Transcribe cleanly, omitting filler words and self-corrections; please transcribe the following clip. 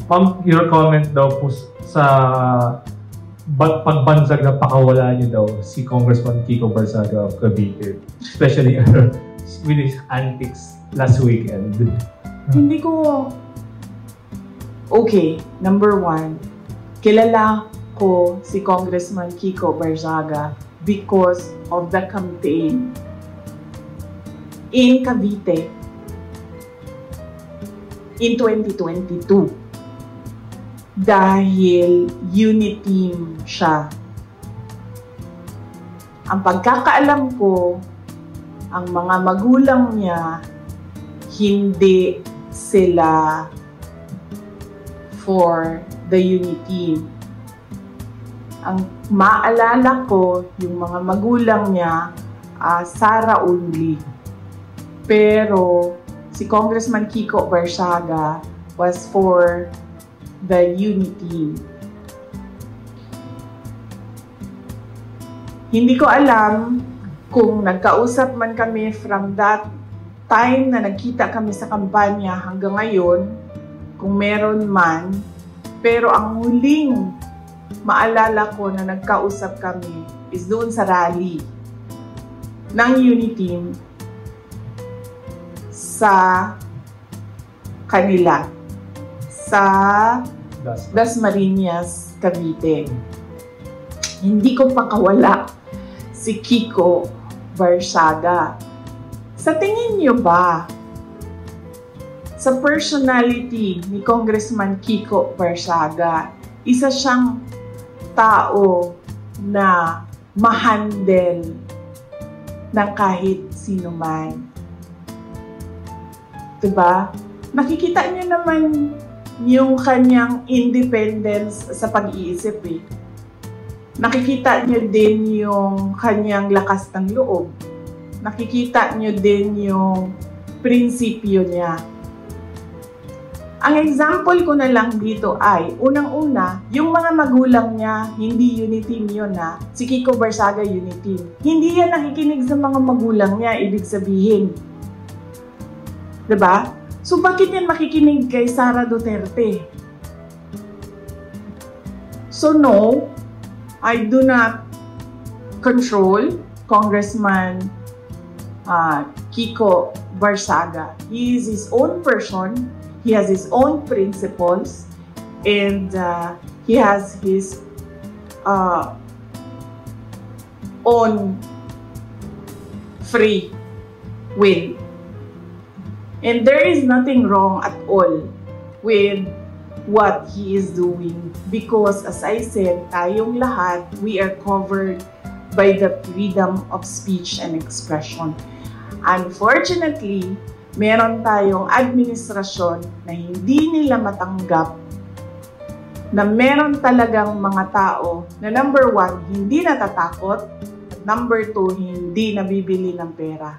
Ma'am, your comment daw po sa pagbansag na pakawala niyo daw si Congressman Kiko Barzaga of Cavite, especially with his antics last weekend. Hindi ko... Okay, number one, kilala ko si Congressman Kiko Barzaga because of the campaign in Cavite in 2022. Dahil uniteam siya. Ang pagkakaalam ko, ang mga magulang niya, hindi sila for the uniteam. Ang maalala ko, yung mga magulang niya, Sara only. Pero si Congressman Kiko Barzaga was for the unity. Hindi ko alam kung nagkausap man kami from that time na nagkita kami sa kampanya hanggang ngayon, kung meron man, pero ang huling maalala ko na nagkausap kami is doon sa rally ng Uniteam sa kanila, sa Dasmariñas, Cavite. Hindi ko pakawala si Kiko Barzaga. Sa tingin niyo ba, sa personality ni Congressman Kiko Barzaga, isa siyang tao na ma-handle ng kahit sino man? Diba? Nakikita niyo naman yung kanyang independence sa pag-iisip eh. Nakikita niyo din yung kanyang lakas ng loob. Nakikita niyo din yung prinsipyo niya. Ang example ko na lang dito ay, unang-una, yung mga magulang niya, hindi uniteam yun ha. Si Kiko Barzaga uniteam. Hindi yan nakikinig sa mga magulang niya, ibig sabihin. Diba? So bakit yan makikinig kay Sara Duterte? So no, I do not control Congressman Kiko Barzaga. He is his own person. He has his own principles, and he has his own free will. And there is nothing wrong at all with what he is doing, because as I said, tayong lahat, we are covered by the freedom of speech and expression. Unfortunately, meron tayong administrasyon na hindi nila matanggap na meron talagang mga tao na number one, hindi natatakot, at number two, hindi nabibili ng pera.